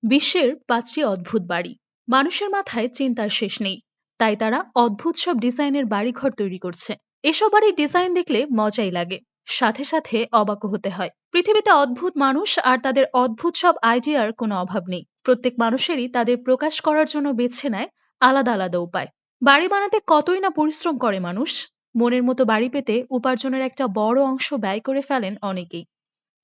বিশ্বের ৫টি অদ্ভুত বাড়ি। মানুষের মাথায় চিন্তার শেষ নেই, তাই তারা অদ্ভুত সব ডিজাইনের বাড়িঘর তৈরি করছে। এসব বাড়ির ডিজাইন দেখলে মজাই লাগে, সাথে সাথে অবাকও হতে হয়। পৃথিবীতে অদ্ভুত মানুষ আর তাদের অদ্ভুত সব আইডিয়ার কোনো অভাব নেই। প্রত্যেক মানুষেরই তাদের প্রকাশ করার জন্য বেছে নেয় আলাদা আলাদা উপায়। বাড়ি বানাতে কতই না পরিশ্রম করে মানুষ। মনের মতো বাড়ি পেতে উপার্জনের একটা বড় অংশ ব্যয় করে ফেলেন অনেকেই।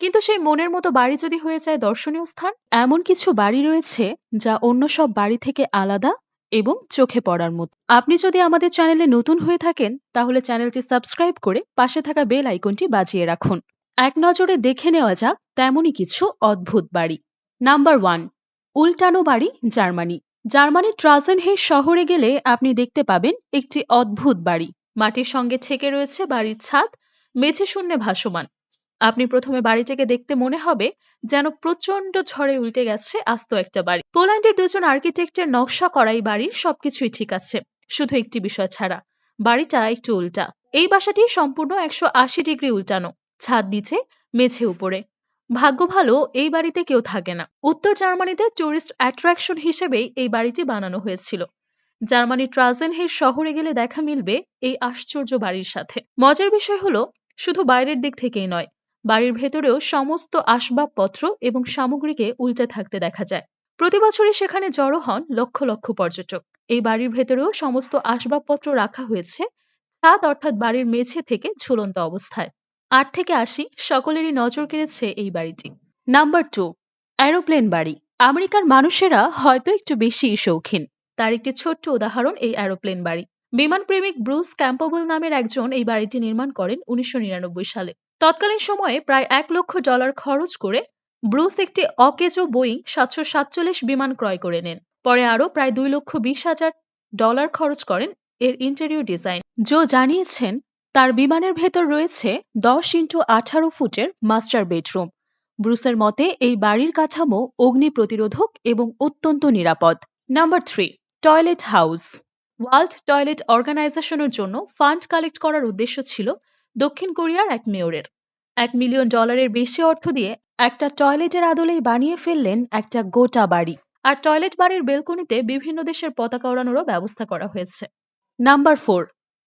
কিন্তু সেই মনের মতো বাড়ি যদি হয়ে যায় দর্শনীয় স্থান, এমন কিছু বাড়ি রয়েছে যা অন্য সব বাড়ি থেকে আলাদা এবং চোখে পড়ার মতো। আপনি যদি আমাদের চ্যানেলে নতুন হয়ে থাকেন, তাহলে চ্যানেলটি সাবস্ক্রাইব করে পাশে থাকা বেল আইকনটি বাজিয়ে রাখুন। এক নজরে দেখে নেওয়া যাক তেমনই কিছু অদ্ভুত বাড়ি। নাম্বার 1, উল্টানো বাড়ি, জার্মানি। জার্মানির ট্রাজেনহেইস শহরে গেলে আপনি দেখতে পাবেন একটি অদ্ভুত বাড়ি। মাটির সঙ্গে ঠেকে রয়েছে বাড়ির ছাদ, মেঝে শূন্যে ভাসমান। আপনি প্রথমে বাড়িটাকে দেখতে মনে হবে যেন প্রচন্ড ঝড়ে উল্টে গেছে আস্ত একটা বাড়ি। পোল্যান্ডের দুজন আর্কিটেক্টের নকশা করা এই বাড়ির সবকিছুই ঠিক আছে, শুধু একটি বিষয় ছাড়া, বাড়িটা একটু উল্টা। এই বাসাটি সম্পূর্ণ 180 ডিগ্রি উল্টানো, ছাদ নিচে, মেঝে উপরে। ভাগ্য ভালো এই বাড়িতে কেউ থাকে না। উত্তর জার্মানিতে টুরিস্ট অ্যাট্রাকশন হিসেবেই এই বাড়িটি বানানো হয়েছিল। জার্মানির ট্রাজেনহেইস শহরে গেলে দেখা মিলবে এই আশ্চর্য বাড়ির সাথে। মজার বিষয় হলো, শুধু বাইরের দিক থেকেই নয়, বাড়ির ভেতরেও সমস্ত আসবাবপত্র এবং সামগ্রীকে উল্টে থাকতে দেখা যায়। প্রতি বছরই সেখানে জড়ো হন লক্ষ লক্ষ পর্যটক। এই বাড়ির ভেতরেও সমস্ত আসবাবপত্র রাখা হয়েছে ছাদ অর্থাৎ বাড়ির মেঝে থেকে ঝুলন্ত অবস্থায়। ৮ থেকে ৮০ সকলেরই নজর কেড়েছে এই বাড়িটি। নাম্বার 2, অ্যারোপ্লেন বাড়ি। আমেরিকার মানুষেরা হয়তো একটু বেশি শৌখিন। তার একটি ছোট্ট উদাহরণ এই অ্যারোপ্লেন বাড়ি। বিমান প্রেমিক ব্রুস ক্যাম্পবেল নামের একজন এই বাড়িটি নির্মাণ করেন ১৯৯৯ সালে। তৎকালীন সময়ে প্রায় $১,০০,০০০ খরচ করে ব্রুস একটি অকেজো বোয়িং ৭৪৭ বিমান ক্রয় করে নেন। পরে আরও প্রায় $২,২০,০০০ খরচ করেন এর ইন্টেরিয়র ডিজাইন। জো জানিয়েছেন তার বিমানের ভেতর রয়েছে 10x18 ফুটের মাস্টার বেডরুম। ব্রুসের মতে এই বাড়ির কাঠামো অগ্নি প্রতিরোধক এবং অত্যন্ত নিরাপদ। Number 3, toilet house. World toilet অর্গানাইজেশনের জন্য ফান্ড কালেক্ট করার উদ্দেশ্য ছিল দক্ষিণ কোরিয়ার এক মেয়রের। $1 মিলিয়ন বেশি অর্থ দিয়ে একটা টয়লেটের আদলেই বানিয়ে ফেললেন একটা গোটা বাড়ি। আর টয়লেট বাড়ির বেলকনিতে বিভিন্ন দেশের পতাকা ওড়ানোরও ব্যবস্থা করা হয়েছে। নাম্বার 4,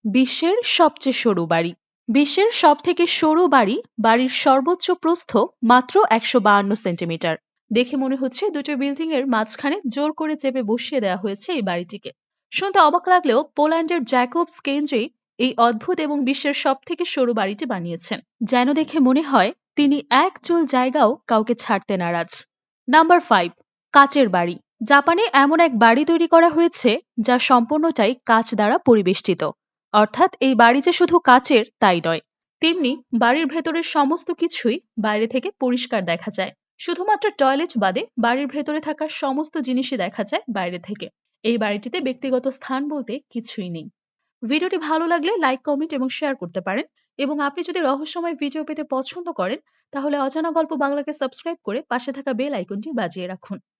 বিশ্বের সবচেয়ে সরু বাড়ি। বিশ্বের সবথেকে সরু বাড়ি, বাড়ির সর্বোচ্চ প্রস্থ মাত্র 152 সেন্টিমিটার। দেখে মনে হচ্ছে দুটো বিল্ডিং এর মাঝখানে জোর করে চেপে বসিয়ে দেওয়া হয়েছে এই বাড়িটিকে। শুনতে অবাক লাগলেও পোল্যান্ডের জ্যাকবস কেন্দ্রে এই অদ্ভুত এবং বিশ্বের সবথেকে সরু বাড়িটি বানিয়েছেন। যেন দেখে মনে হয় তিনি এক চুল জায়গাও কাউকে ছাড়তে নারাজ। নাম্বার 5, কাচের বাড়ি। জাপানে এমন এক বাড়ি তৈরি করা হয়েছে যা সম্পূর্ণটাই কাচ দ্বারা পরিবেষ্টিত। অর্থাৎ এই বাড়ি যে শুধু কাচের তাই নয়, তেমনি বাড়ির ভেতরের সমস্ত কিছুই বাইরে থেকে পরিষ্কার দেখা যায়। শুধুমাত্র টয়লেট বাদে বাড়ির ভেতরে থাকা সমস্ত জিনিসই দেখা যায় বাইরে থেকে। এই বাড়িটিতে ব্যক্তিগত স্থান বলতে কিছুই নেই। ভিডিওটি ভালো লাগলে লাইক, কমেন্ট এবং শেয়ার করতে পারেন। এবং আপনি যদি রহস্যময় ভিডিও পেতে পছন্দ করেন, তাহলে অজানা গল্প বাংলাকে সাবস্ক্রাইব করে পাশে থাকা বেল আইকনটি বাজিয়ে রাখুন।